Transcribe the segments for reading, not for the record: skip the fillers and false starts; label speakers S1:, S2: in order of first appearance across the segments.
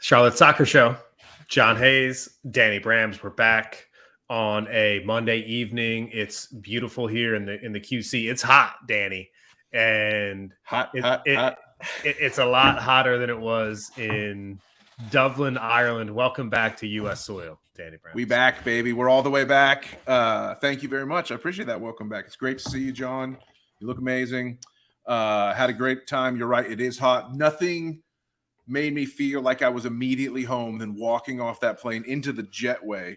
S1: Charlotte Soccer Show. John Hayes, Danny Brams. We're back on a Monday evening. It's beautiful here in the QC. It's hot, Danny, and
S2: hot.
S1: It's a lot hotter than it was in Dublin, Ireland. Welcome back to U.S. soil, Danny Brams.
S2: We back, baby. We're all the way back. Thank you very much. I appreciate that. Welcome back. It's great to see you, John. You look amazing. Had a great time. You're right. It is hot. Nothing made me feel like I was immediately home than walking off that plane into the jetway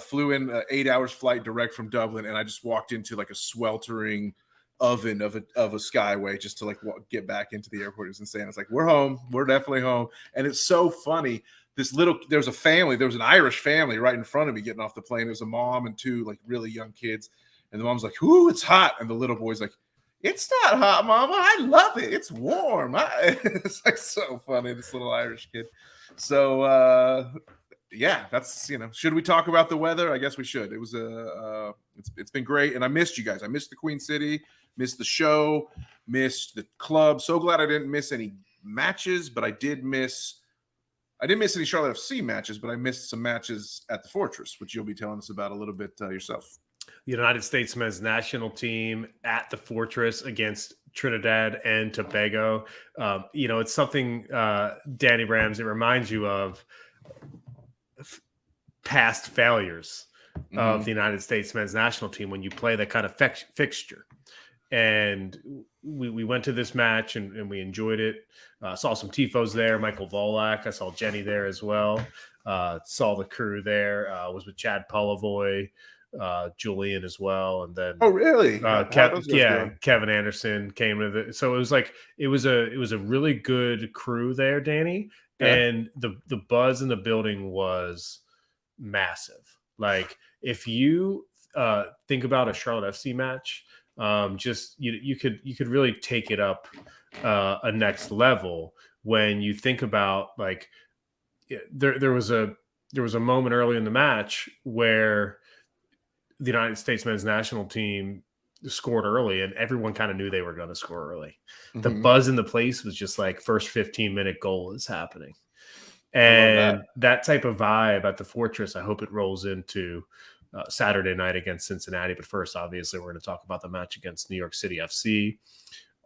S2: flew in 8 hours flight direct from Dublin, and I just walked into like a sweltering oven of a skyway just to get back into the airport. It was insane. It's like, we're home. We're definitely home. And it's so funny. There's a family. There was an Irish family right in front of me getting off the plane. There was a mom and two really young kids. And the mom's like, "Ooh, it's hot." And the little boy's like, "It's not hot, Mama. I love it. It's warm." It's like so funny, this little Irish kid. So, yeah, that's, should we talk about the weather? I guess we should. It was it's been great. And I missed you guys. I missed the Queen City, missed the show, missed the club. So glad I didn't miss any matches, but I didn't miss any Charlotte FC matches, but I missed some matches at the Fortress, which you'll be telling us about a little bit yourself.
S1: The United States men's national team at the Fortress against Trinidad and Tobago. It's something, Danny Brams, it reminds you of past failures of the United States men's national team when you play that kind of fixture. And we went to this match and we enjoyed it. Saw some tifos there. Michael Volak. I saw Jenny there as well. Saw the crew there. Was with Chad Polivoy, Julian as well, and then
S2: really?
S1: Kevin Anderson came to the. So it was a really good crew there, Danny, and the buzz in the building was massive. Like, if you think about a Charlotte FC match, you could really take it up a next level when you think about there was a moment early in the match where the United States men's national team scored early, and everyone kind of knew they were going to score early. Mm-hmm. The buzz in the place was just like, first 15-minute goal is happening. And that type of vibe at the Fortress, I hope it rolls into Saturday night against Cincinnati. But first, obviously, we're going to talk about the match against New York City FC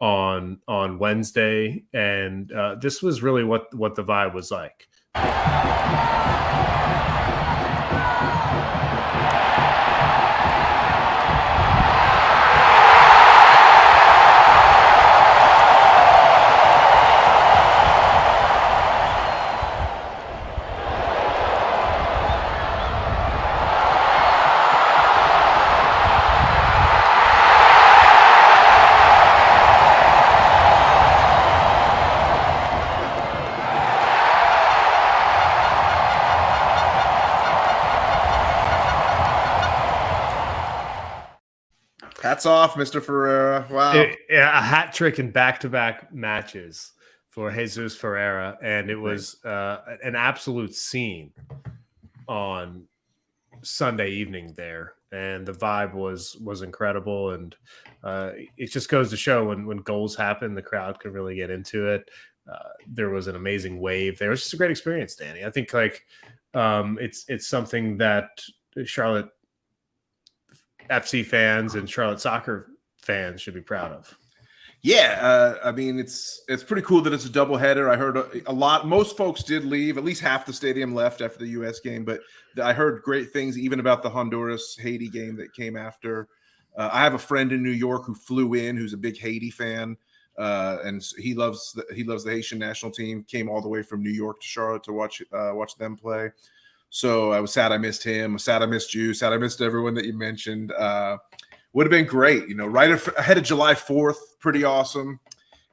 S1: on Wednesday. And this was really what the vibe was like.
S2: Hats off, Mr. Ferreira. Wow.
S1: A hat trick in back-to-back matches for Jesus Ferreira. And it was an absolute scene on Sunday evening there. And the vibe was incredible. And it just goes to show when goals happen, the crowd can really get into it. There was an amazing wave there. It was just a great experience, Danny. I think it's something that Charlotte FC fans and Charlotte soccer fans should be proud of.
S2: Yeah, I mean, it's pretty cool that it's a doubleheader. I heard a lot. Most folks did leave. At least half the stadium left after the U.S. game. But I heard great things even about the Honduras-Haiti game that came after. I have a friend in New York who flew in, who's a big Haiti fan, and he loves the Haitian national team. Came all the way from New York to Charlotte to watch them play. So I was sad I missed him. Sad I missed you. Sad I missed everyone that you mentioned. Would have been great, right ahead of July 4th. Pretty awesome.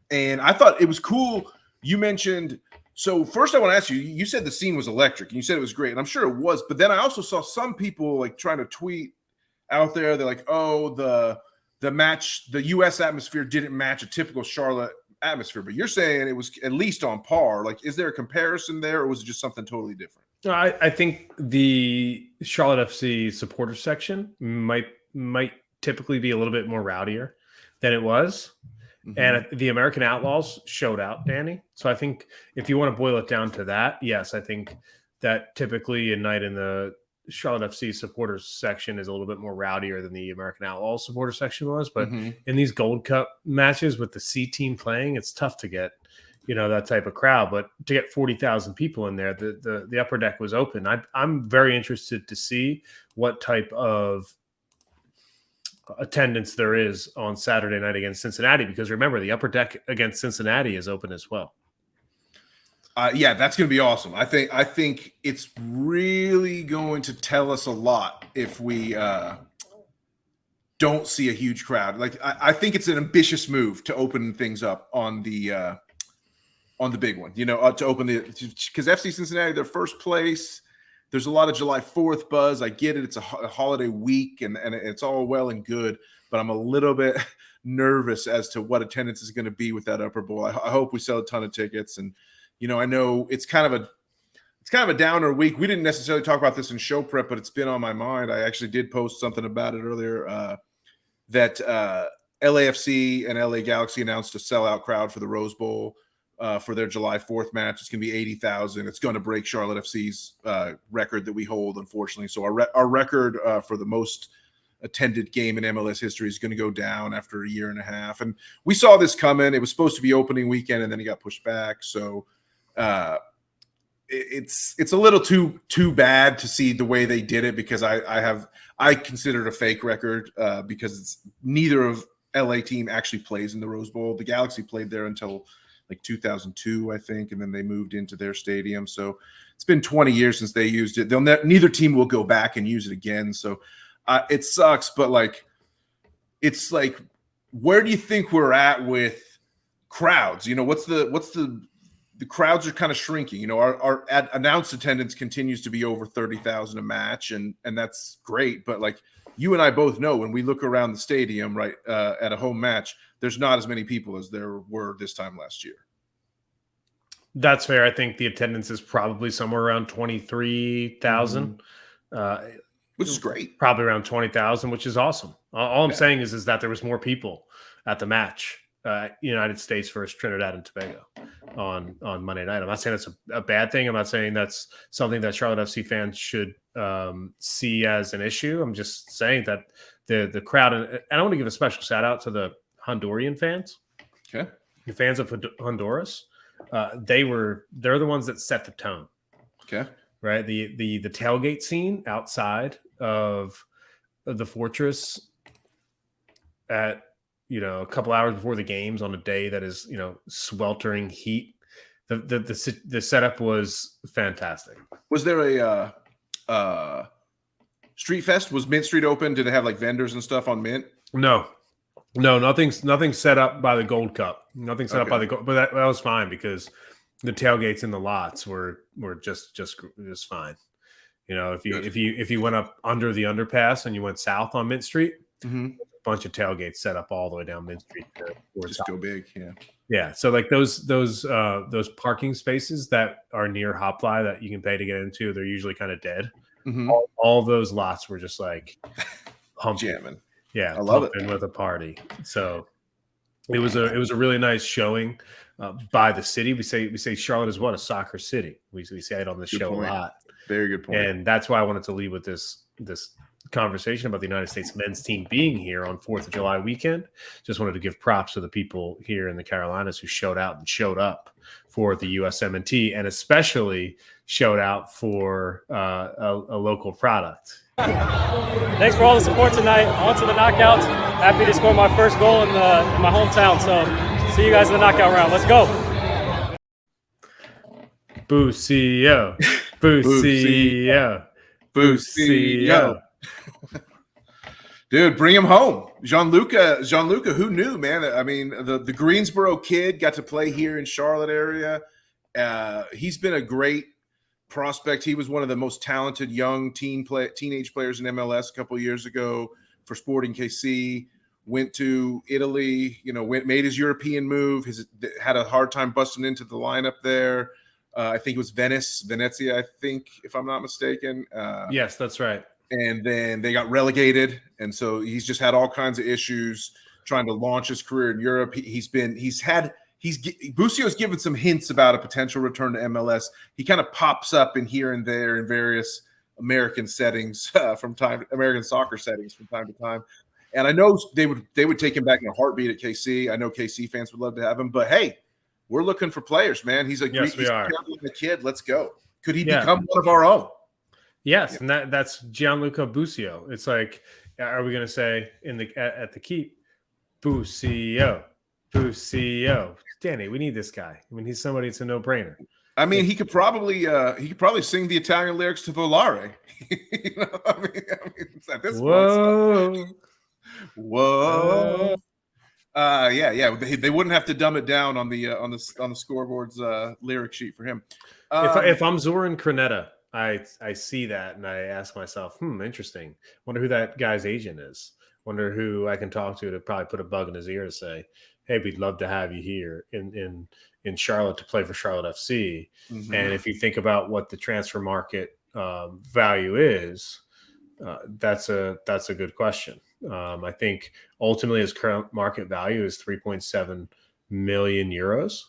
S2: And I thought it was cool. You mentioned, so first I want to ask you, you said the scene was electric and you said it was great. And I'm sure it was, but then I also saw some people trying to tweet out there. They're like, oh, the match, the U.S. atmosphere didn't match a typical Charlotte atmosphere, but you're saying it was at least on par. Is there a comparison there, or was it just something totally different?
S1: I think the Charlotte FC supporter section might typically be a little bit more rowdier than it was. And the American Outlaws showed out, Danny. So I think if you want to boil it down to that, yes, I think that typically a night in the Charlotte FC supporters section is a little bit more rowdier than the American Outlaws supporter section was. But in these Gold Cup matches with the C team playing, it's tough to get, that type of crowd. But to get 40,000 people in there, the upper deck was open. I'm very interested to see what type of attendance there is on Saturday night against Cincinnati, because remember, the upper deck against Cincinnati is open as well.
S2: Yeah, that's going to be awesome. I think it's really going to tell us a lot if we don't see a huge crowd. Like I think it's an ambitious move to open things up on the big one. To open because FC Cincinnati, they're first place. There's a lot of July 4th buzz. I get it. It's a holiday week, and it's all well and good. But I'm a little bit nervous as to what attendance is going to be with that upper bowl. I hope we sell a ton of tickets. And I know it's kind of a downer week. We didn't necessarily talk about this in show prep, but it's been on my mind. I actually did post something about it earlier. That LAFC and LA Galaxy announced a sellout crowd for the Rose Bowl. For their July 4th match. It's going to be 80,000. It's going to break Charlotte FC's record that we hold, unfortunately. So our record for the most attended game in MLS history is going to go down after a year and a half. And we saw this coming. It was supposed to be opening weekend, and then it got pushed back. So it's a little too bad to see the way they did it, because I consider it a fake record because neither of LA team actually plays in the Rose Bowl. The Galaxy played there until like 2002, I think, and then they moved into their stadium. So it's been 20 years since they used it. Neither team will go back and use it again. So it sucks, but it's where do you think we're at with crowds? What's the crowds are kind of shrinking. Our announced attendance continues to be over 30,000 a match, and that's great. But you and I both know, when we look around the stadium, right, at a home match, there's not as many people as there were this time last year.
S1: That's fair. I think the attendance is probably somewhere around 23,000,
S2: which is great.
S1: Probably around 20,000, which is awesome. All I'm saying is that there was more people at the match, United States versus Trinidad and Tobago on Monday night. I'm not saying that's a bad thing. I'm not saying that's something that Charlotte FC fans should see as an issue. I'm just saying that the crowd, and I want to give a special shout out to the Honduran fans.
S2: Okay.
S1: The fans of Honduras. They're the ones that set the tone.
S2: Okay.
S1: Right. The tailgate scene outside of the Fortress at, a couple hours before the games on a day that is, sweltering heat. The setup was fantastic.
S2: Was there a street fest? Was Mint Street open? Did they have vendors and stuff on Mint?
S1: No, nothing's set up by the Gold Cup. Nothing set up by the Gold, but that was fine, because the tailgates in the lots were just fine. If you went up under the underpass and you went south on Mint Street, a bunch of tailgates set up all the way down Mint Street.
S2: Just go big, yeah.
S1: Yeah, so those parking spaces that are near Hopfly that you can pay to get into, they're usually kind of dead. All those lots were just humping.
S2: Jamming.
S1: Yeah,
S2: I love it
S1: with a party. So it was a really nice showing by the city. We say Charlotte is a soccer city. We say it on the show a lot.
S2: Very good point.
S1: And that's why I wanted to lead with this conversation about the United States men's team being here on 4th of July weekend. Just wanted to give props to the people here in the Carolinas who showed out and showed up for the USMNT, and especially showed out for a local product.
S3: Thanks for all the support tonight. On to the knockouts. Happy to score my first goal in my hometown. So see you guys in the knockout round. Let's go.
S1: Busio. Busio. Busio.
S2: Dude, bring him home. Gianluca, who knew, man? I mean, the Greensboro kid got to play here in Charlotte area. He's been a great prospect. He was one of the most talented young teenage players in MLS a couple of years ago for Sporting KC. Went to Italy, made his European move. Had a hard time busting into the lineup there. I think it was Venezia, I think, if I'm not mistaken.
S1: Yes, that's right.
S2: And then they got relegated, and so he's just had all kinds of issues. trying to launch his career in Europe. Busio's given some hints about a potential return to MLS. He kind of pops up in here and there in various American settings American soccer settings from time to time. And I know they would take him back in a heartbeat at KC. I know KC fans would love to have him, but hey, we're looking for players, man. He's a kid. Let's go. Could he become one of our own?
S1: Yes, and that's Gianluca Busio. It's like, are we going to say at the keep, Busio? Danny, we need this guy. I mean, he's somebody. It's a no-brainer.
S2: I mean, he could probably sing the Italian lyrics to Volare. You know, I mean, at this point. Whoa. Yeah. They wouldn't have to dumb it down on the scoreboard's lyric sheet for him.
S1: If I'm Zoran Crenetta, I see that and I ask myself, interesting. Wonder who that guy's agent is. Wonder who I can talk to probably put a bug in his ear to say, hey, we'd love to have you here in Charlotte to play for Charlotte FC. Mm-hmm. And if you think about what the transfer market value is, that's a good question. I think ultimately his current market value is 3.7 million euros.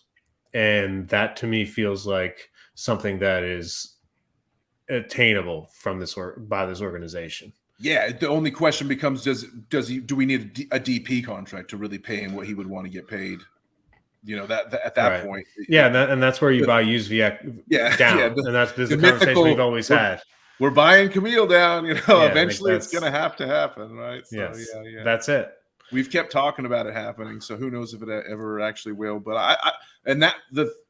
S1: And that to me feels like something that is attainable from by this organization.
S2: Yeah, the only question becomes: do we need a DP contract to really pay him what he would want to get paid? You know, that at that point.
S1: Yeah, and that's where you buy used Viec down, and that's the conversation we've always had.
S2: We're buying Camille down. You know, eventually it's going to have to happen, right? So,
S1: yes, that's it.
S2: We've kept talking about it happening, so who knows if it ever actually will? But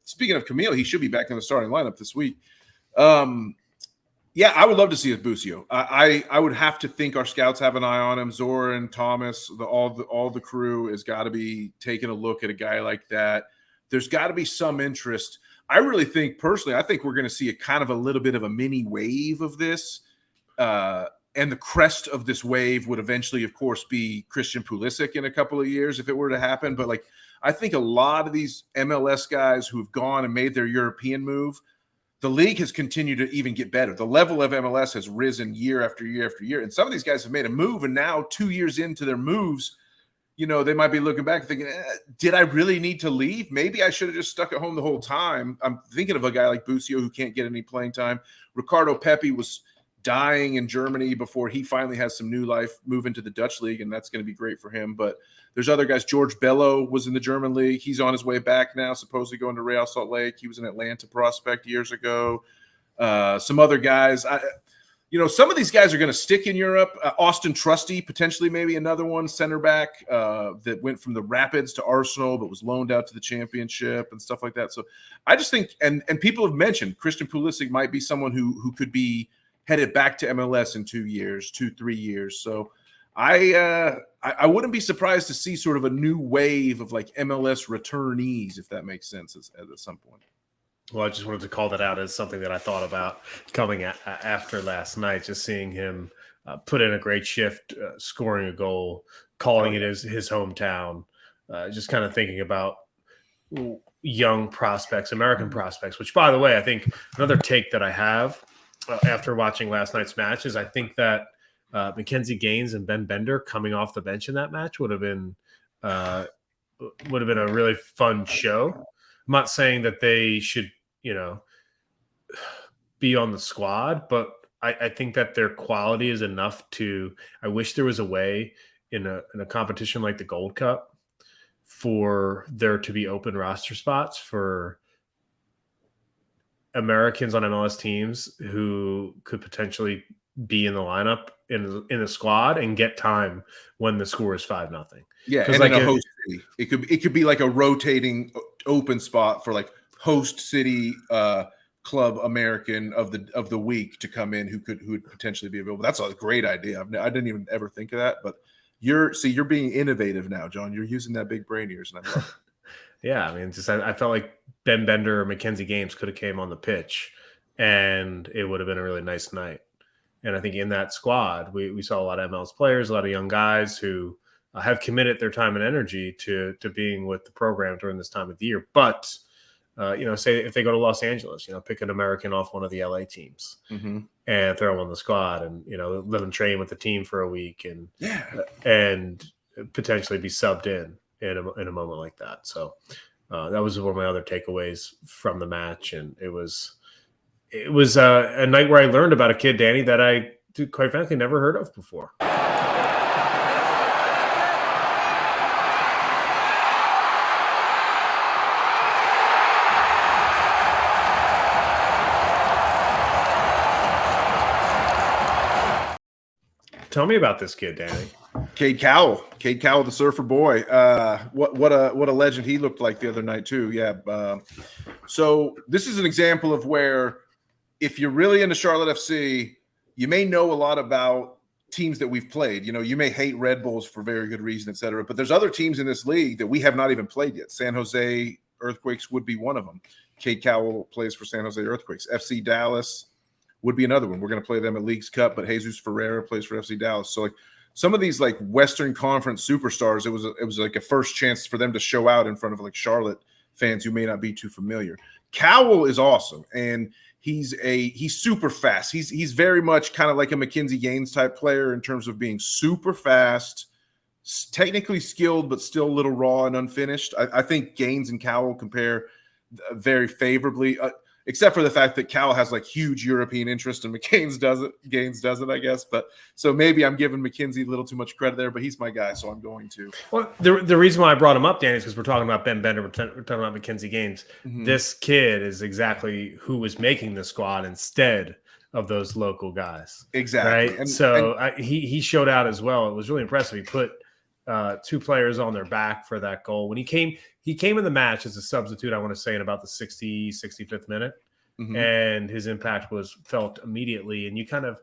S2: speaking of Camille, he should be back in the starting lineup this week. Yeah, I would love to see Busio. I would have to think our scouts have an eye on him. Zoran, Thomas, all the crew has got to be taking a look at a guy like that. There's got to be some interest. I really think, personally, I think we're going to see a little bit of a mini wave of this. And the crest of this wave would eventually, of course, be Christian Pulisic in a couple of years if it were to happen. But I think a lot of these MLS guys who have gone and made their European move, the league has continued to even get better. The level of MLS has risen year after year after year. And some of these guys have made a move, and now 2 years into their moves, you know, they might be looking back and thinking, did I really need to leave? Maybe I should have just stuck at home the whole time. I'm thinking of a guy like Busio who can't get any playing time. Ricardo Pepi was dying in Germany before he finally has some new life, move into the Dutch league, and that's going to be great for him. But there's other guys. George Bello was in the German league. He's on his way back now, supposedly going to Real Salt Lake. He was an Atlanta prospect years ago. Some other guys. Some of these guys are going to stick in Europe. Austin Trusty, potentially maybe another one, center back that went from the Rapids to Arsenal but was loaned out to the Championship and stuff like that. So I just think, and people have mentioned Christian Pulisic might be someone who could be headed back to MLS in 2 years, 2-3 years. So I wouldn't be surprised to see sort of a new wave of MLS returnees, if that makes sense, at some point.
S1: Well, I just wanted to call that out as something that I thought about coming after last night, just seeing him put in a great shift, scoring a goal, calling it his hometown, just kind of thinking about young prospects, American prospects, which, by the way, I think another take that I have after watching last night's match is I think that Mackenzie Gaines and Ben Bender coming off the bench in that match would have been a really fun show. I'm not saying that they should, be on the squad, but I think that their quality is enough to. I wish there was a way in a competition like the Gold Cup for there to be open roster spots for Americans on MLS teams who could potentially be in the lineup in the squad and get time when the score is 5-0.
S2: Yeah, and in a host city, it could be like a rotating open spot for host city club American of the week to come in who would potentially be available. That's a great idea. I didn't even ever think of that, but you're being innovative now, John. You're using that big brain ears, and I love it.
S1: Yeah, I mean, I felt like Ben Bender or Mackenzie Gaines could have came on the pitch, and it would have been a really nice night. And I think in that squad, we saw a lot of MLS players, a lot of young guys who have committed their time and energy to being with the program during this time of the year. But, say if they go to Los Angeles, pick an American off one of the LA teams and throw them on the squad and, live and train with the team for a week. And potentially be subbed in a moment like that. So that was one of my other takeaways from the match, and it was a night where I learned about a kid, Danny, that I quite frankly never heard of before. Tell me about this kid, Danny.
S2: Cade Cowell, the surfer boy. What a legend he looked like the other night too. Yeah. So this is an example of where, if you're really into Charlotte FC, you may know a lot about teams that we've played. You may hate Red Bulls for very good reason, et cetera. But there's other teams in this league that we have not even played yet. San Jose Earthquakes would be one of them. Cade Cowell plays for San Jose Earthquakes. FC Dallas would be another one. We're going to play them at Leagues Cup, but Jesus Ferreira plays for FC Dallas. So like some of these like Western Conference superstars, it was like a first chance for them to show out in front of like Charlotte fans who may not be too familiar. Cowell is awesome, and he's super fast. He's very much kind of like a Mackenzie Gaines type player in terms of being super fast, technically skilled, but still a little raw and unfinished. I think Gaines and Cowell compare very favorably. Except for the fact that Cowell has like huge European interest and Gaines doesn't, I guess. But so maybe I'm giving McKenzie a little too much credit there, but he's my guy, so I'm going to.
S1: Well, the reason why I brought him up, Danny, is because we're talking about Ben Bender, we're talking about Mackenzie Gaines. Mm-hmm. This kid is exactly who was making the squad instead of those local guys.
S2: Exactly.
S1: Right? He showed out as well. It was really impressive. He put two players on their back for that goal. When he came in the match as a substitute, I want to say in about the 65th minute. Mm-hmm. And his impact was felt immediately. And you kind of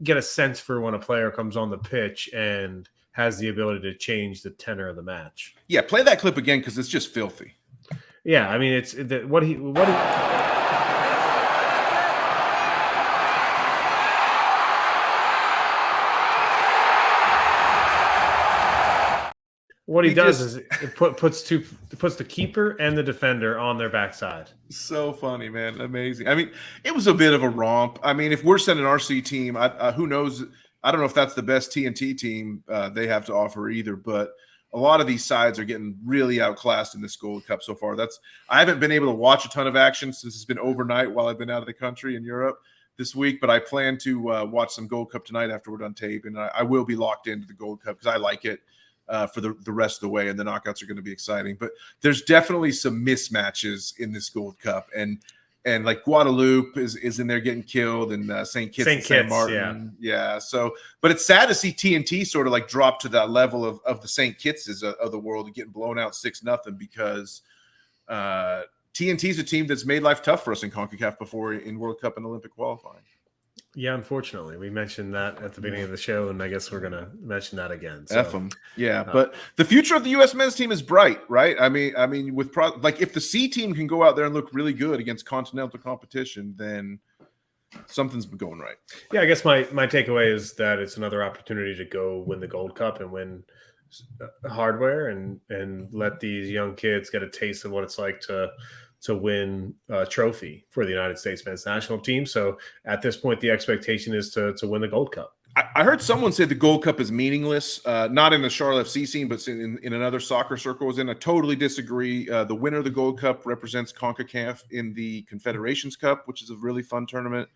S1: get a sense for when a player comes on the pitch and has the ability to change the tenor of the match.
S2: Yeah, play that clip again because it's just filthy.
S1: Yeah, I mean, it's what he What he does is it puts the keeper and the defender on their backside.
S2: So funny, man. Amazing. I mean, it was a bit of a romp. I mean, if we're sending our C team, who knows? I don't know if that's the best TNT team they have to offer either, but a lot of these sides are getting really outclassed in this Gold Cup so far. I haven't been able to watch a ton of action since it's been overnight while I've been out of the country in Europe this week, but I plan to watch some Gold Cup tonight after we're done tape, and I will be locked into the Gold Cup because I like it. For the rest of the way, and the knockouts are going to be exciting. But there's definitely some mismatches in this Gold Cup, and like Guadalupe is in there getting killed, and St. Kitts and St. Martin. Yeah. So, but it's sad to see TNT sort of like drop to that level of the St. Kittses of the world and getting blown out 6-0 because TNT is a team that's made life tough for us in CONCACAF before in World Cup and Olympic qualifying.
S1: Yeah, unfortunately, we mentioned that at the beginning of the show, and I guess we're going to mention that again.
S2: So, F them. Yeah, but the future of the U.S. men's team is bright, right? I mean, with like if the C team can go out there and look really good against continental competition, then something's been going right.
S1: Yeah, I guess my takeaway is that it's another opportunity to go win the Gold Cup and win hardware, and let these young kids get a taste of what it's like to win a trophy for the United States men's national team. So at this point, the expectation is to win the Gold Cup.
S2: I heard someone say the Gold Cup is meaningless, not in the Charlotte FC scene, but in another soccer circle. I totally disagree. The winner of the Gold Cup represents CONCACAF in the Confederations Cup, which is a really fun tournament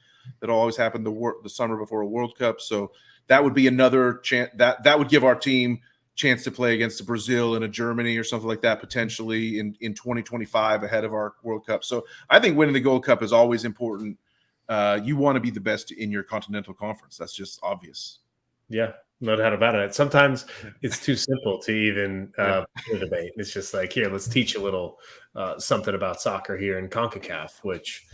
S2: that always happened the summer before a World Cup. So that would be another chance that would give our team chance to play against a Brazil and a Germany or something like that potentially in 2025 ahead of our World Cup. So I think winning the Gold Cup is always important. You want to be the best in your continental conference. That's just obvious.
S1: Yeah, no doubt about it. Sometimes it's too simple to even debate. It's just like, here, let's teach a little something about soccer here in CONCACAF, which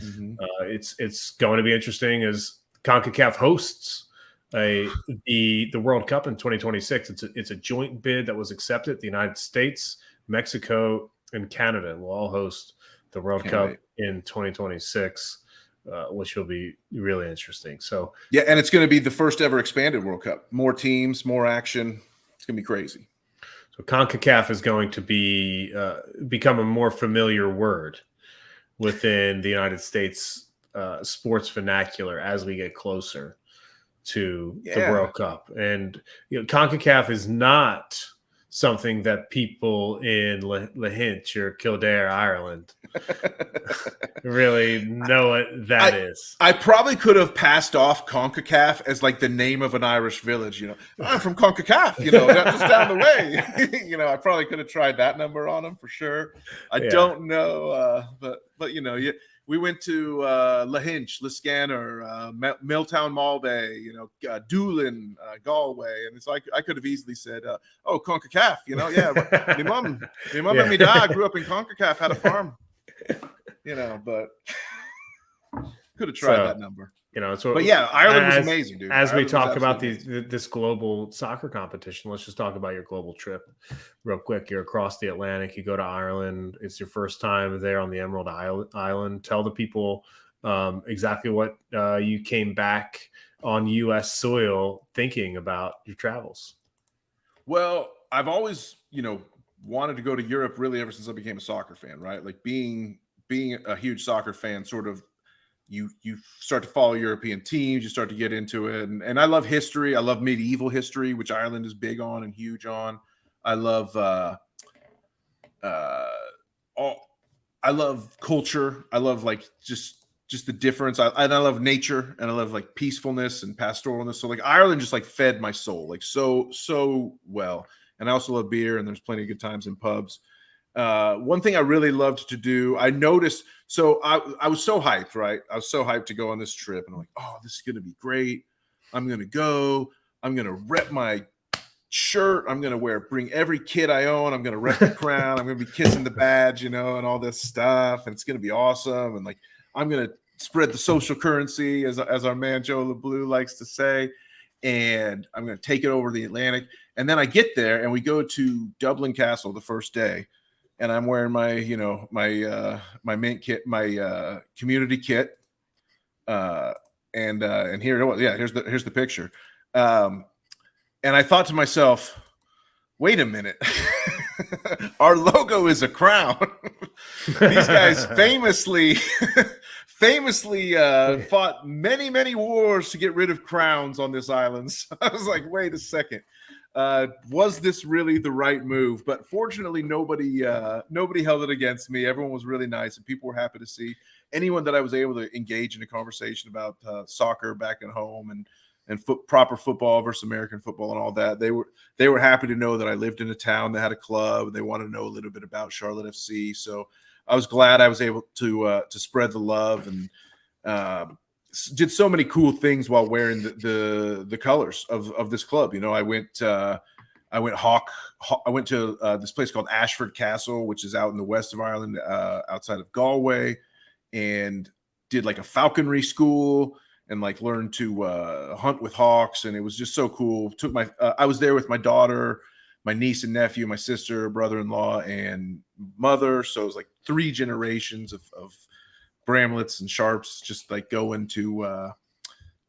S1: it's going to be interesting as CONCACAF hosts the World Cup in 2026. It's a joint bid that was accepted. The United States, Mexico, and Canada will all host the World Cup in 2026, which will be really interesting. So
S2: yeah, and it's going to be the first ever expanded World Cup. More teams, more action. It's going to be crazy.
S1: So CONCACAF is going to be become a more familiar word within the United States sports vernacular as we get closer to the World Cup. And CONCACAF is not something that people in Lahinch or Kildare, Ireland, really know what that is.
S2: I probably could have passed off CONCACAF as like the name of an Irish village. I'm from CONCACAF. Just down the way. I probably could have tried that number on them for sure. I don't know, but we went to Lahinch, Liscannor, Milltown, Malbay, Doolin, Galway, and it's like I could have easily said, "Oh, CONCACAF," my mom and my dad grew up in CONCACAF, had a farm, but could have tried that number. Ireland was amazing, dude.
S1: As we talk about this global soccer competition, let's just talk about your global trip real quick. You're across the Atlantic. You go to Ireland. It's your first time there on the Emerald Island. Tell the people exactly what you came back on U.S. soil thinking about your travels.
S2: Well, I've always, wanted to go to Europe really ever since I became a soccer fan, right? Like being a huge soccer fan, sort of, you start to follow European teams, you start to get into it. And I love history. I love medieval history, which Ireland is big on and huge on. I love I love culture. I love like just the difference. I love nature, and I love like peacefulness and pastoralness. So like Ireland just like fed my soul like so well. And I also love beer, and there's plenty of good times in pubs. One thing I really loved to do, I noticed, so I was so hyped, right? I was so hyped to go on this trip, and I'm like, oh, this is going to be great. I'm going to go. I'm going to rep my shirt. I'm going to bring every kit I own. I'm going to rep the crown. I'm going to be kissing the badge, and all this stuff. And it's going to be awesome. And like, I'm going to spread the social currency, as our man Joe LeBlue likes to say. And I'm going to take it over the Atlantic. And then I get there, and we go to Dublin Castle the first day. And I'm wearing my, my mint kit, my community kit. And here it was. Yeah, here's the picture. And I thought to myself, wait a minute. Our logo is a crown. These guys famously fought many, many wars to get rid of crowns on this island. So I was like, wait a second. Was this really the right move? But fortunately, nobody held it against me. Everyone was really nice, and people were happy to see anyone that I was able to engage in a conversation about soccer back at home and proper football versus American football and all that. They were happy to know that I lived in a town that had a club, and they wanted to know a little bit about Charlotte FC. So I was glad I was able to spread the love, and did so many cool things while wearing the colors of this club. I went to this place called Ashford Castle, which is out in the west of Ireland, outside of Galway, and did like a falconry school and like learned to hunt with hawks. And it was just so cool. I was there with my daughter, my niece and nephew, my sister, brother-in-law, and mother. So it was like 3 generations of Bramlets and Sharps just like going to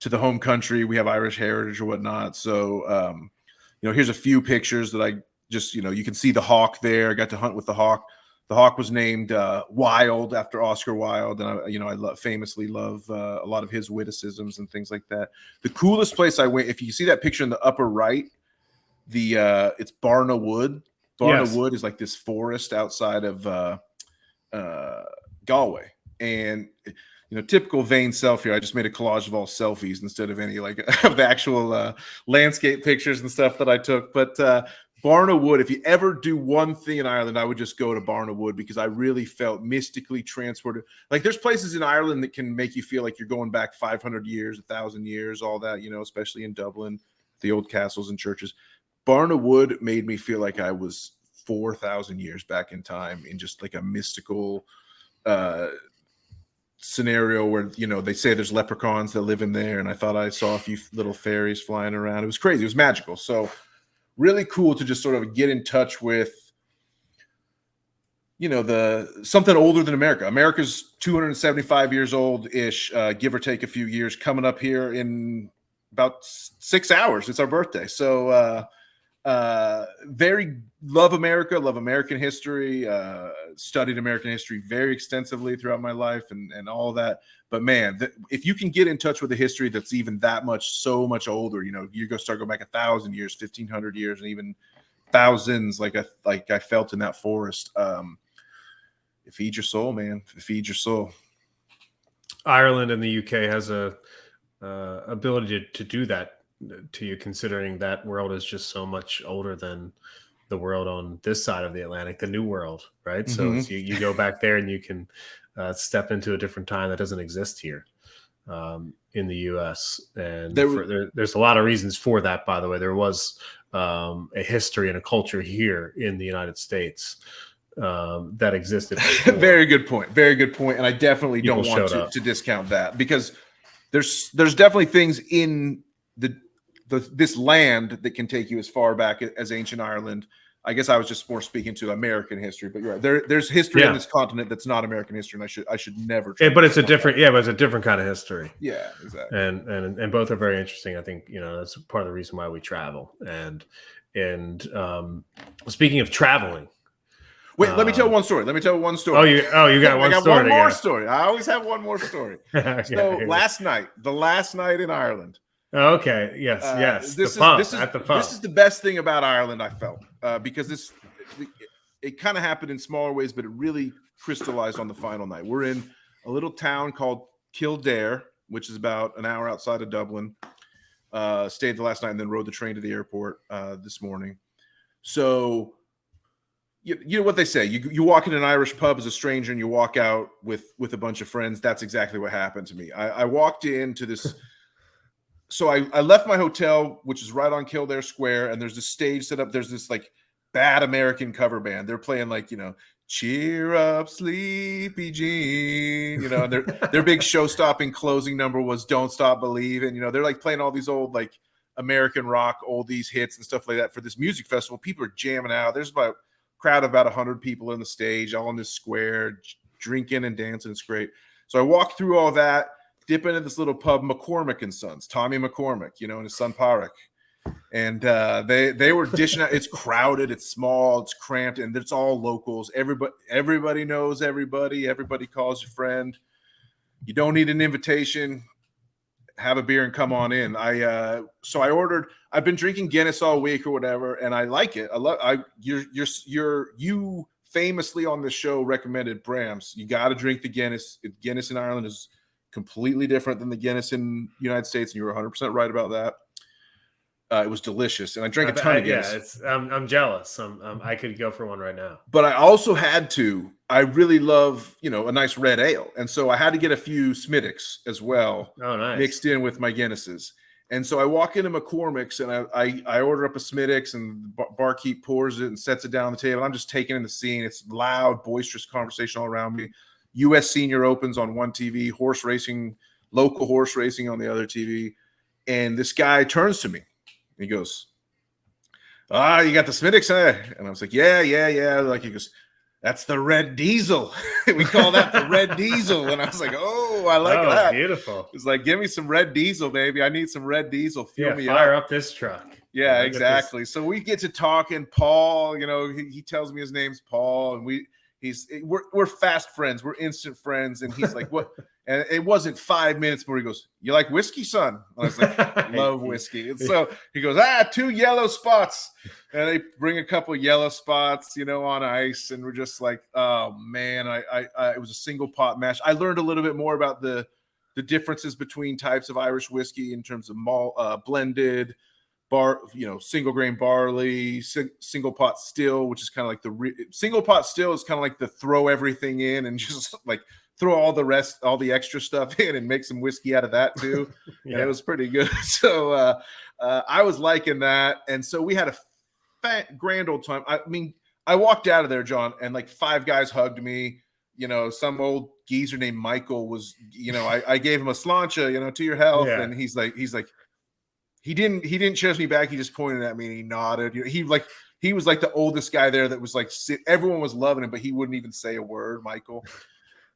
S2: the home country. We have Irish heritage or whatnot. So, here's a few pictures that I just, you can see the hawk there. I got to hunt with the hawk. The hawk was named Wilde after Oscar Wilde. And I famously love a lot of his witticisms and things like that. The coolest place I went, if you see that picture in the upper right, it's Barna Wood. Barna Wood is like this forest outside of Galway. And typical vain self here, I just made a collage of all selfies instead of any like of the actual landscape pictures and stuff that I took. But Barna Wood, if you ever do one thing in Ireland, I would just go to Barna Wood, because I really felt mystically transported. Like there's places in Ireland that can make you feel like you're going back 500 years, 1,000 years, all that, especially in Dublin, the old castles and churches. Barna Wood made me feel like I was 4,000 years back in time, in just like a mystical scenario where they say there's leprechauns that live in there, and I thought I saw a few little fairies flying around. It was crazy. It was magical. So really cool to just sort of get in touch with something older than America. America's 275 years old ish, give or take a few years, coming up here in about 6 hours. It's our birthday. So Very love America, love American history, studied American history very extensively throughout my life and all of that. But man, if you can get in touch with a history that's even that much, so much older, you know, you go back 1,000 years, 1,500 years, and even thousands, like I felt in that forest. It feeds your soul, man. It feeds your soul.
S1: Ireland and the UK has a ability to do that to you, considering that world is just so much older than the world on this side of the Atlantic, the New World, right? So it's, you go back there and you can step into a different time that doesn't exist here in the U.S. And there's a lot of reasons for that, by the way. There was a history and a culture here in the United States that existed.
S2: Very good point. Very good point. And I definitely don't want to discount that, because there's definitely things in this land that can take you as far back as ancient Ireland. I guess I was just more speaking to American history, but you're right. There's history in this continent that's not American history, and I should never.
S1: But it's a different, but it's a different kind of history.
S2: Yeah, exactly.
S1: And both are very interesting. I think that's part of the reason why we travel. And speaking of traveling.
S2: Wait, let me tell one story. Oh,
S1: you got one story.
S2: One more story. I always have one more story. So the last night in Ireland.
S1: Okay. Yes. This is
S2: the best thing about Ireland, I felt, because it kind of happened in smaller ways, but it really crystallized on the final night. We're in a little town called Kildare, which is about an hour outside of Dublin. Stayed the last night and then rode the train to the airport this morning. So you know what they say. You walk in an Irish pub as a stranger and you walk out with a bunch of friends. That's exactly what happened to me. I walked into this. So I left my hotel, which is right on Kildare Square, and there's this stage set up. There's this like bad American cover band. They're playing like, Cheer Up, Sleepy Jean, and their big show-stopping closing number was Don't Stop Believin'. They're like playing all these old like American rock oldies hits and stuff like that for this music festival. People are jamming out. There's about a crowd of about 100 people in the stage, all in this square, drinking and dancing. It's great. So I walked through all that, dip into this little pub, McCormick and Sons, Tommy McCormick, and his son Parek. And they were dishing out. It's crowded, it's small, it's cramped, and it's all locals. Everybody knows everybody. Everybody calls your friend. You don't need an invitation. Have a beer and come on in. So I ordered. I've been drinking Guinness all week or whatever, and I like it. You famously on this show recommended Brams. You got to drink the Guinness. Guinness in Ireland is completely different than the Guinness in the United States, and you were 100% right about that. It was delicious, and I drank a ton of Guinness.
S1: Yeah, I'm jealous. I could go for one right now.
S2: But I also had to. I really love, a nice red ale, and so I had to get a few Smittix as well, mixed in with my Guinnesses. And so I walk into McCormick's, and I order up a Smittix, and the barkeep pours it and sets it down on the table. I'm just taking in the scene. It's loud, boisterous conversation all around me. U.S. Senior Opens on one TV, local horse racing on the other TV, and this guy turns to me. He goes, you got the Smittix? And I was like, yeah. Like, he goes, that's the red diesel. We call that the red diesel. And I was like, oh, I like that.
S1: Beautiful.
S2: It's like, give me some red diesel, baby. I need some red diesel. Fuel me
S1: fire up this truck.
S2: Yeah, exactly. So we get to talking. Paul, he tells me his name's Paul, and we're fast friends. We're instant friends. And he's like, what? And it wasn't 5 minutes before he goes, you like whiskey, son? And I was like, love whiskey. And so he goes, 2 yellow spots. And they bring a couple of yellow spots, on ice. And we're just like, oh man, it was a single pot mash. I learned a little bit more about the differences between types of Irish whiskey in terms of malt, blended, single grain barley, single pot still, which is kind of like single pot still is kind of like the throw everything in and just like throw all the extra stuff in and make some whiskey out of that too. Yeah. And it was pretty good. So I was liking that. And so we had a grand old time. I mean, I walked out of there, John, and like 5 guys hugged me. Some old geezer named Michael was, I gave him a sláinte, to your health. Yeah. And he's like, he didn't chase me back. He just pointed at me and he nodded. He was like the oldest guy there that was like, everyone was loving him, but he wouldn't even say a word, Michael.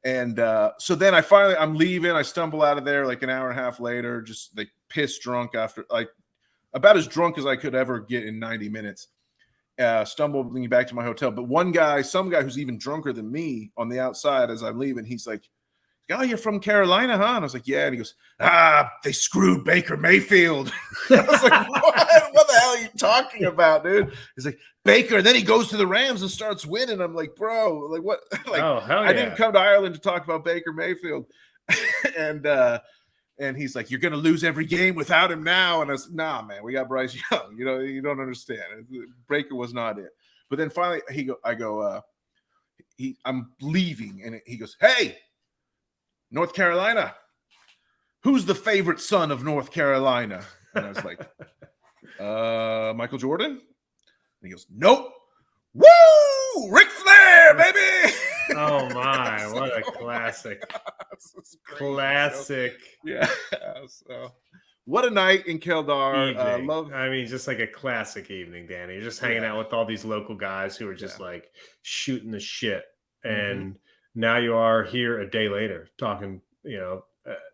S2: And so then I'm leaving. I stumble out of there like an hour and a half later, just like pissed drunk after like about as drunk as I could ever get in 90 minutes. Stumbling back to my hotel. But some guy who's even drunker than me on the outside as I'm leaving, he's like, "Oh, you're from Carolina, huh?" And I was like, "Yeah." And he goes, "They screwed Baker Mayfield." I was like, what the hell are you talking about, dude? He's like, "Baker." And then he goes to the Rams and starts winning. I'm like, bro, like what? Like,
S1: oh, hell yeah.
S2: I didn't come to Ireland to talk about Baker Mayfield. And he's like, "You're going to lose every game without him now." And I was, "Nah, man, we got Bryce Young. You don't understand. Baker was not it." But then finally I'm leaving. And he goes, "Hey, North Carolina, who's the favorite son of North Carolina?" And I was like, Michael Jordan? And he goes, "Nope. Woo! Ric Flair, baby!"
S1: Oh my, what a classic. Classic.
S2: Yeah. So what a night in Keldar.
S1: I mean, just like a classic evening, Danny. You're just hanging out with all these local guys who are just like shooting the shit. And now you are here a day later talking,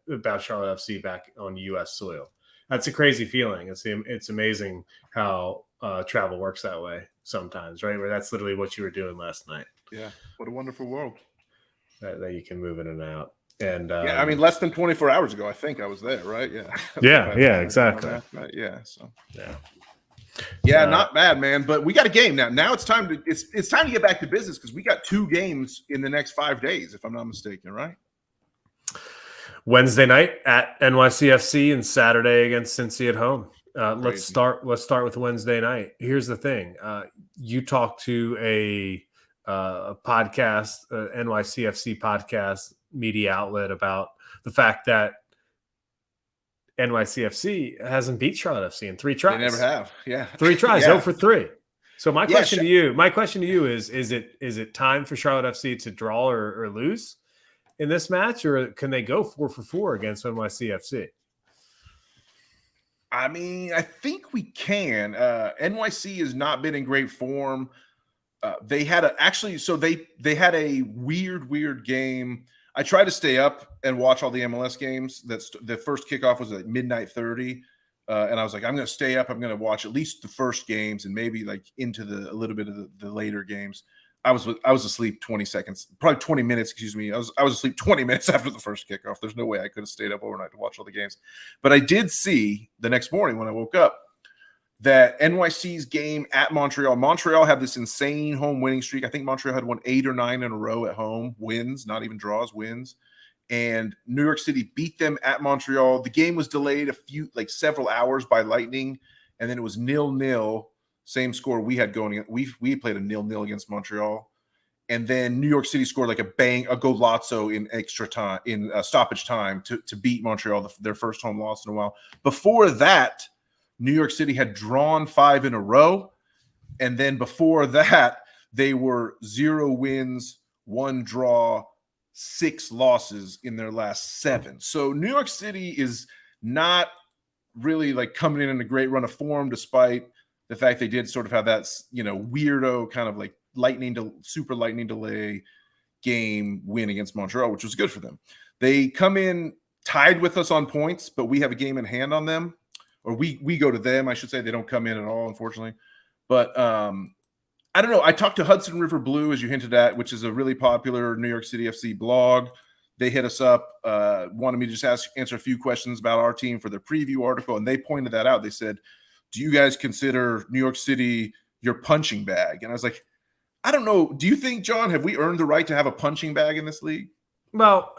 S1: about Charlotte FC back on U.S. soil. That's a crazy feeling. It's amazing how travel works that way sometimes, right? Where that's literally what you were doing last night.
S2: Yeah. What a wonderful world.
S1: That you can move in and out. And
S2: yeah, I mean, less than 24 hours ago, I think I was there, right? Yeah.
S1: Yeah, exactly.
S2: Yeah. So yeah, not bad, man. But we got a game now. Now it's time to get back to business because we got 2 games in the next 5 days, if I'm not mistaken, right?
S1: Wednesday night at NYCFC and Saturday against Cincy at home. Let's start with Wednesday night. Here's the thing. You talked to a podcast, NYCFC podcast media outlet about the fact that NYCFC hasn't beat Charlotte FC in 3 tries.
S2: They never have. Yeah.
S1: 3 tries, 0 for 3. So my question to you is it time for Charlotte FC to draw or lose in this match, or can they go 4 for 4 against NYCFC?
S2: I mean, I think we can. NYC has not been in great form. They had they had a weird game. I tried to stay up and watch all the MLS games. The first kickoff was at midnight 30. And I was like, I'm going to stay up. I'm going to watch at least the first games and maybe like into a little bit of the later games. I was asleep 20 seconds, probably 20 minutes, excuse me. I was asleep 20 minutes after the first kickoff. There's no way I could have stayed up overnight to watch all the games. But I did see the next morning when I woke up that NYC's game at Montreal had this insane home winning streak. I think Montreal had won 8 or 9 in a row at home, wins, not even draws, wins. And New York City beat them at Montreal. The game was delayed several hours by lightning, and then it was 0-0. Same score we had going. We played a 0-0 against Montreal, and then New York City scored like a golazzo in extra time, in stoppage time to beat Montreal, their first home loss in a while. Before that, New York City had drawn 5 in a row, and then before that, they were 0 wins, 1 draw, 6 losses in their last 7. So New York City is not really like coming in a great run of form, despite the fact they did sort of have that, weirdo kind of like super lightning delay game win against Montreal, which was good for them. They come in tied with us on points, but we have a game in hand on them, or we go to them, I should say. They don't come in at all, unfortunately. But I don't know. I talked to Hudson River Blue, as you hinted at, which is a really popular New York City FC blog. They hit us up, wanted me to just answer a few questions about our team for their preview article, and they pointed that out. They said, do you guys consider New York City your punching bag? And I was like, I don't know. Do you think, John, have we earned the right to have a punching bag in this league?
S1: Well,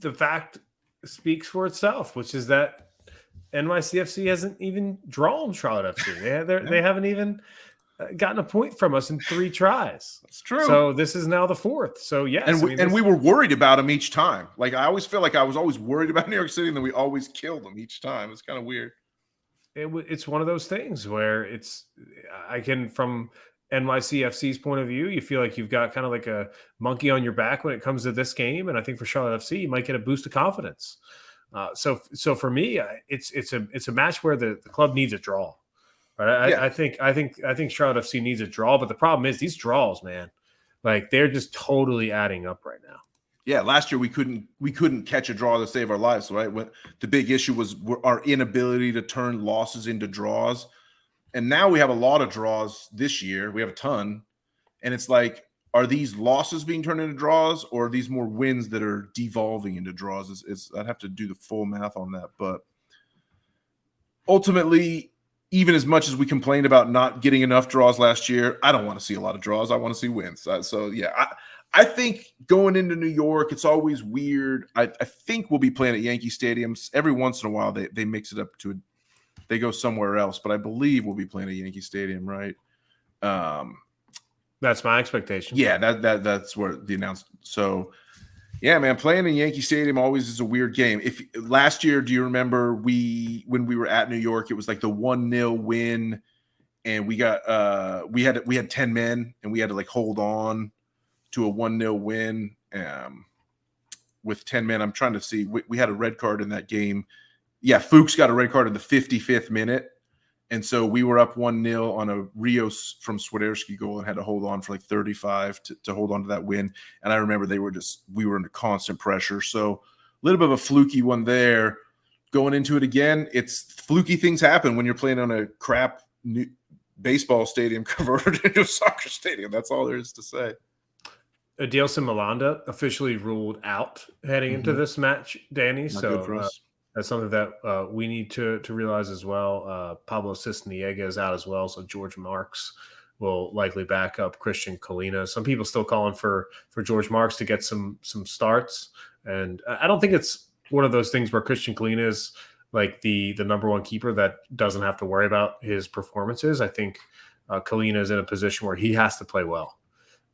S1: the fact speaks for itself, which is that NYCFC hasn't even drawn Charlotte FC. They haven't even gotten a point from us in 3 tries.
S2: That's true.
S1: So this is now the 4th. So yes,
S2: and we were worried about them each time. Like I always feel like I was always worried about New York City, and then we always killed them each time. It's kind of weird.
S1: It's one of those things where from NYCFC's point of view, you feel like you've got kind of like a monkey on your back when it comes to this game, and I think for Charlotte FC, you might get a boost of confidence. So for me, it's a match where the club needs a draw. Right? I think Charlotte FC needs a draw, but the problem is these draws, man, like they're just totally adding up right now.
S2: Yeah, last year we couldn't catch a draw to save our lives, right? When the big issue was our inability to turn losses into draws. And now we have a lot of draws this year. We have a ton. And it's like, are these losses being turned into draws, or are these more wins that are devolving into draws? I'd have to do the full math on that. But ultimately, even as much as we complained about not getting enough draws last year, I don't want to see a lot of draws. I want to see wins. So yeah, I think going into New York, it's always weird. I think we'll be playing at Yankee Stadium. Every once in a while, they mix it up to they go somewhere else, but I believe we'll be playing at Yankee Stadium, right?
S1: That's my expectation.
S2: Yeah, that's where the announced. So, yeah, man, playing in Yankee Stadium always is a weird game. If last year, do you remember when we were at New York, it was like the 1-0 win, and we had 10 men, and we had to like hold on to a 1-0 win with 10 men. I'm trying to see. We had a red card in that game. Yeah, Fuchs got a red card in the 55th minute. And so we were up 1-0 on a Rios from Swiderski goal and had to hold on for like 35 to hold on to that win. And I remember we were under constant pressure. So a little bit of a fluky one there. Going into it again, it's fluky things happen when you're playing on a crap baseball stadium converted into a soccer stadium. That's all there is to say.
S1: Adilson Milanda officially ruled out heading into this match, Danny.
S2: Not good for us.
S1: That's something that we need to realize as well. Pablo Cisniega is out as well, so George Marks will likely back up Christian Colina. Some people still calling for George Marks to get some starts, and I don't think it's one of those things where Christian Colina is like the number one keeper that doesn't have to worry about his performances. I think Colina is in a position where he has to play well.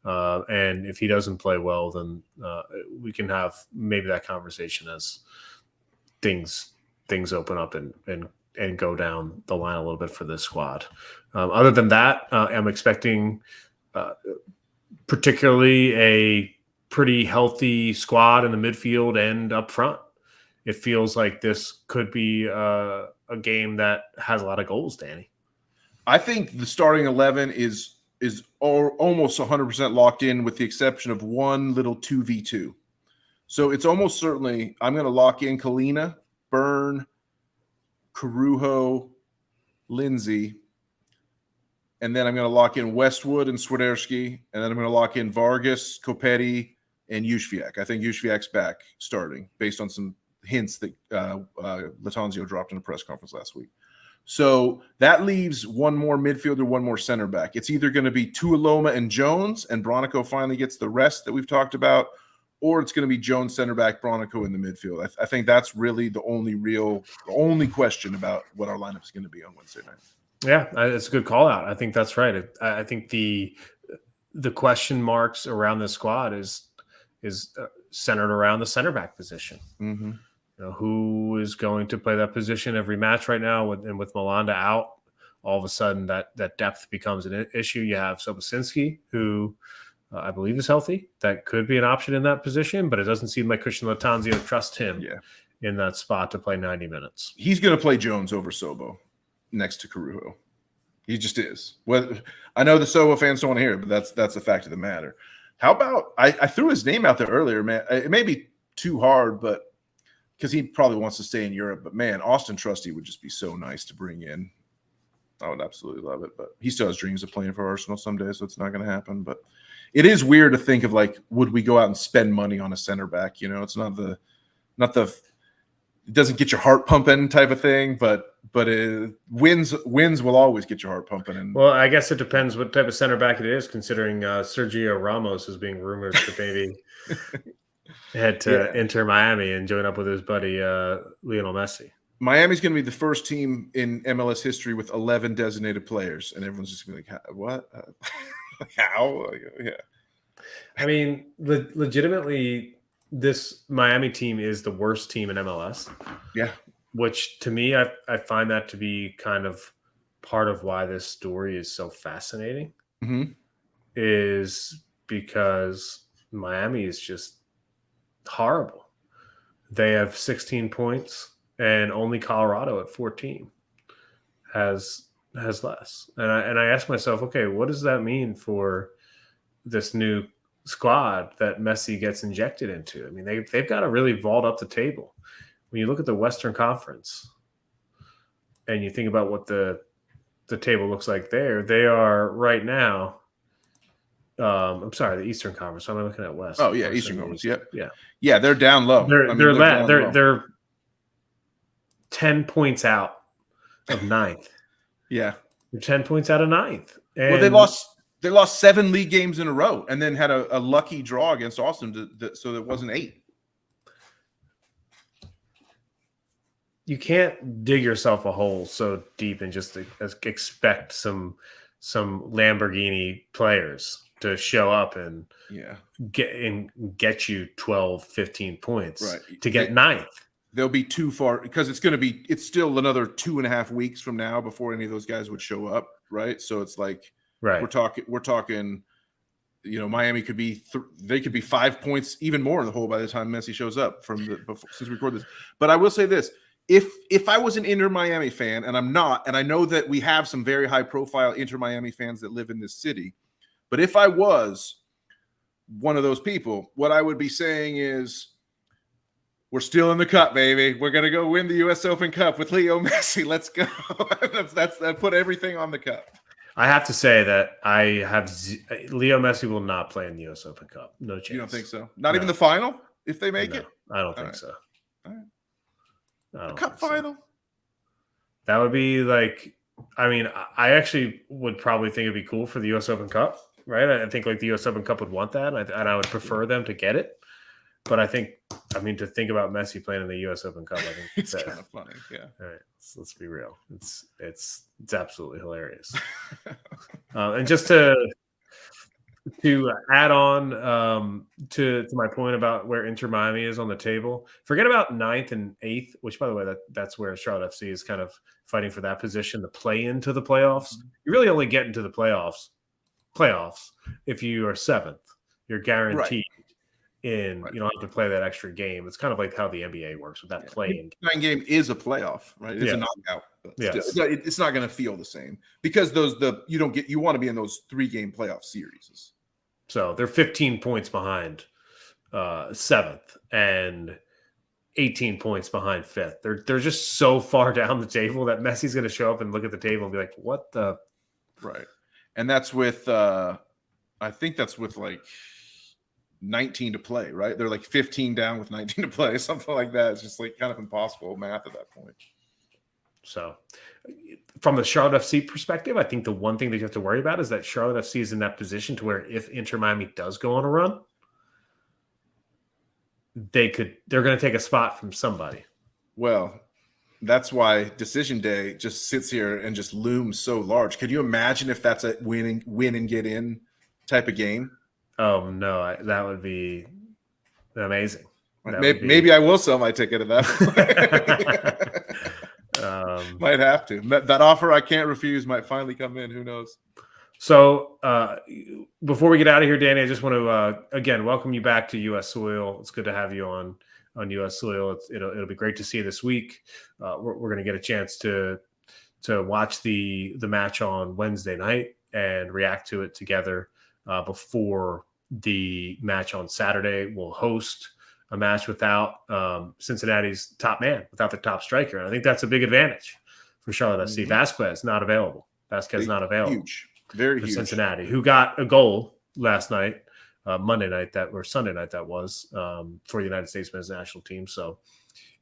S1: And if he doesn't play well, then we can have maybe that conversation as things open up and go down the line a little bit for this squad. Other than that, I'm expecting particularly a pretty healthy squad in the midfield and up front. It feels like this could be a game that has a lot of goals, Danny.
S2: I think the starting 11 is almost 100% locked in, with the exception of one little 2v2. So it's almost certainly I'm going to lock in Colina, Byrne, Carujo, Lindsay, and then I'm going to lock in Westwood and Swiderski, and then I'm going to lock in Vargas, Copetti, and Juszwiak. I think Juszwiak's back starting based on some hints that Latanzio dropped in a press conference last week. So that leaves one more midfielder, one more center back. It's either going to be Tuiloma and Jones, and Bronico finally gets the rest that we've talked about, or it's going to be Jones center back, Bronico in the midfield. I think that's really the only question about what our lineup is going to be on Wednesday night.
S1: Yeah, it's a good call out. I think that's right. I think the question marks around this squad is centered around the center back position.
S2: Mm-hmm.
S1: You know, who is going to play that position every match right now? With Milanda out, all of a sudden that depth becomes an issue. You have Sobocinski, who I believe is healthy. That could be an option in that position, but it doesn't seem like Christian Latanzio trusts him in that spot to play 90 minutes.
S2: He's going to play Jones over Sobo next to Carujo. He just is. Well, I know the Sobo fans don't want to hear it, but that's the fact of the matter. How about I threw his name out there earlier, man. It may be too hard, but because he probably wants to stay in Europe. But, man, Austin Trusty would just be so nice to bring in. I would absolutely love it. But he still has dreams of playing for Arsenal someday, so it's not going to happen. But it is weird to think of, like, would we go out and spend money on a center back? You know, it's not the it doesn't get your heart pumping type of thing, but wins will always get your heart pumping. And
S1: well, I guess it depends what type of center back it is, considering Sergio Ramos is being rumored to maybe head to Inter Miami and join up with his buddy Lionel Messi.
S2: Miami's going to be the first team in MLS history with 11 designated players, and everyone's just going to be like, what? How? Yeah.
S1: I mean, legitimately, this Miami team is the worst team in MLS.
S2: Yeah.
S1: Which, to me, I find that to be kind of part of why this story is so fascinating.
S2: Mm-hmm.
S1: Is because Miami is just horrible. They have 16 points, and only Colorado at 14 has less. And I ask myself, okay, what does that mean for this new squad that Messi gets injected into. I mean, they've got to really vault up the table. When you look at the Western Conference and you think about what the table looks like there, they are right now. I'm sorry, the Eastern Conference. I'm looking at West.
S2: Oh yeah, Eastern Conference. Yep.
S1: Yeah.
S2: Yeah, they're down low.
S1: They're 10 points out of ninth.
S2: Yeah,
S1: they're 10 points out of ninth. And
S2: well, they lost 7 league games in a row, and then had a lucky draw against Austin, so it wasn't 8.
S1: You can't dig yourself a hole so deep and just expect some Lamborghini players to show up and get you 12, 15 points to get ninth.
S2: They'll be too far because it's still another 2.5 weeks from now before any of those guys would show up, right? So it's like we're talking. Miami could be they could be 5 points even more in the hole by the time Messi shows up since we record this. But I will say this. If I was an Inter Miami fan, and I'm not, and I know that we have some very high profile Inter Miami fans that live in this city, but if I was one of those people, what I would be saying is, we're still in the cup, baby. We're gonna go win the U.S. Open Cup with Leo Messi. Let's go. That put everything on the cup.
S1: I have to say that Leo Messi will not play in the U.S. Open Cup. No chance.
S2: You don't think so? Not even the final, if they make it.
S1: I don't think so.
S2: All right. The cup final.
S1: That would be like. I mean, I actually would probably think it'd be cool for the U.S. Open Cup, right? I think like the U.S. Open Cup would want that, and I would prefer them to get it. But I think, to think about Messi playing in the U.S. Open Cup, I think
S2: it's kind of funny. Yeah.
S1: All right, let's be real. It's absolutely hilarious. And just to add on to my point about where Inter Miami is on the table, forget about 9th and 8th, which, by the way, that's where Charlotte FC is kind of fighting for that position to play into the playoffs. You really only get into the playoffs if you are 7th. You're guaranteed. You don't have to play that extra game. It's kind of like how the NBA works with that playing.
S2: 9 game is a playoff, right? It's a knockout. It's not going to feel the same because you want to be in those 3-game playoff series.
S1: So they're 15 points behind 7th and 18 points behind 5th. They're just so far down the table that Messi's going to show up and look at the table and be like, "What the?"
S2: Right, and that's with I think that's with like 19 to play, right? They're like 15 down with 19 to play, something like that. It's just like kind of impossible math at that point.
S1: So from the Charlotte FC perspective, I think the one thing that you have to worry about is that Charlotte FC is in that position to where if Inter Miami does go on a run, they're going to take a spot from somebody.
S2: Well, that's why Decision Day just sits here and just looms so large. Could you imagine if that's a win and get in type of game?
S1: Oh no, that would be amazing.
S2: Maybe I will sell my ticket at that point. Might have to. That offer I can't refuse might finally come in. Who knows?
S1: So before we get out of here, Danny, I just want to again welcome you back to U.S. soil. It's good to have you on U.S. soil. It'll be great to see you this week. We're going to get a chance to watch the match on Wednesday night and react to it together before the match on Saturday. We'll host a match without Cincinnati's top man, without the top striker. And I think that's a big advantage for Charlotte FC. Vasquez not available.
S2: Huge. Very huge.
S1: Cincinnati, who got a goal last night, Sunday night that was for the United States men's national team. So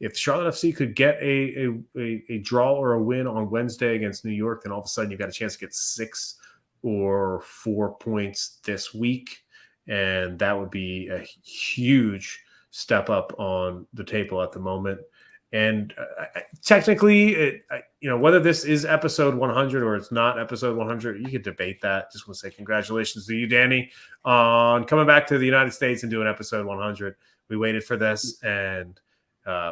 S1: if Charlotte FC could get a draw or a win on Wednesday against New York, then all of a sudden you've got a chance to get 6 or 4 points this week. And that would be a huge step up on the table at the moment. And technically, whether this is episode 100 or it's not episode 100, you could debate that. Just want to say congratulations to you, Danny, on coming back to the United States and doing episode 100. We waited for this, and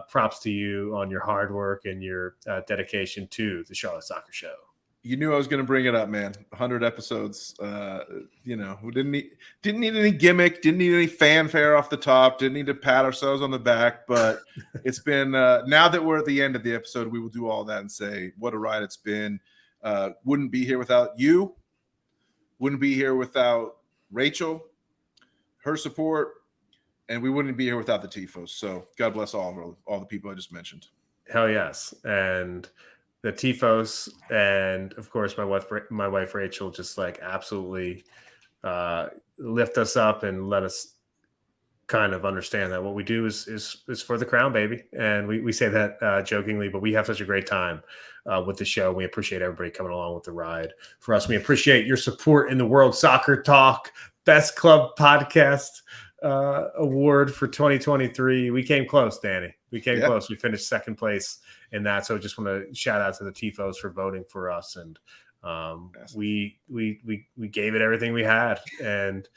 S1: props to you on your hard work and your dedication to the Charlotte Soccer Show.
S2: You knew I was going to bring it up, man. 100 episodes. We didn't need any gimmick, didn't need any fanfare off the top, didn't need to pat ourselves on the back. But it's been now that we're at the end of the episode, we will do all that and say what a ride it's been. Wouldn't be here without you. Wouldn't be here without Rachel. her support, and we wouldn't be here without the Tifos. So God bless all the people I just mentioned.
S1: Hell yes. And the Tifos, and of course my wife Rachel, just like absolutely lift us up and let us kind of understand that what we do is for the crown, baby. And we say that jokingly, but we have such a great time with the show. We appreciate everybody coming along with the ride. For us, we appreciate your support in the World Soccer Talk Best Club Podcast award for 2023. We came close, Danny. We came close. We finished second place in that. So just want to shout out to the Tifos for voting for us. And we gave it everything we had and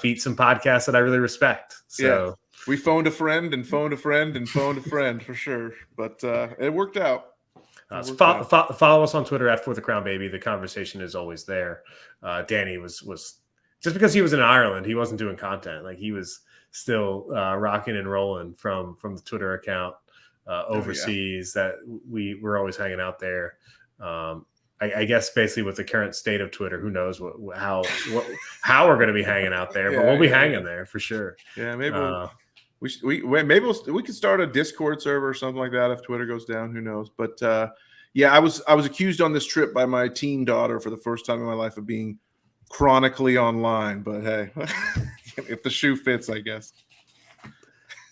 S1: beat some podcasts that I really respect. So
S2: we phoned a friend and phoned a friend and phoned a friend for sure. But it worked out.
S1: So follow us on Twitter at For the Crown Baby. The conversation is always there. Danny was just because he was in Ireland, he wasn't doing content. Like he was still rocking and rolling from the Twitter account overseas. That we were always hanging out there. I guess basically with the current state of Twitter, who knows how we're going to be hanging out there, but we'll be hanging there for sure.
S2: Yeah, maybe we could start a Discord server or something like that if Twitter goes down. Who knows? But I was accused on this trip by my teen daughter for the first time in my life of being chronically online. But hey, if the shoe fits, I guess.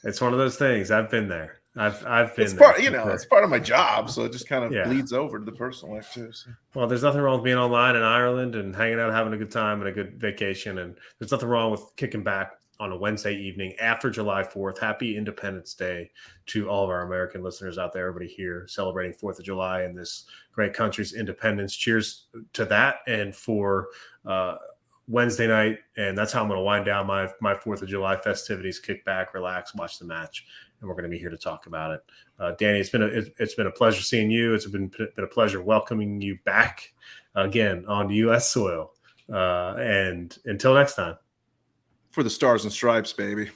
S1: It's one of those things. I've been there. I've been
S2: it's
S1: there.
S2: It's part of my job, so it just kind of bleeds over to the personal life too. So.
S1: Well, there's nothing wrong with being online in Ireland and hanging out, having a good time and a good vacation, and there's nothing wrong with kicking back on a Wednesday evening after July 4th. Happy Independence Day to all of our American listeners out there, everybody here celebrating 4th of July and this great country's independence. Cheers to that and for Wednesday night, and that's how I'm going to wind down my 4th of July festivities. Kick back, relax, watch the match, and we're going to be here to talk about it. Danny, it's been a pleasure seeing you. It's been a pleasure welcoming you back again on U.S. soil. And until next time,
S2: for the Stars and Stripes, baby.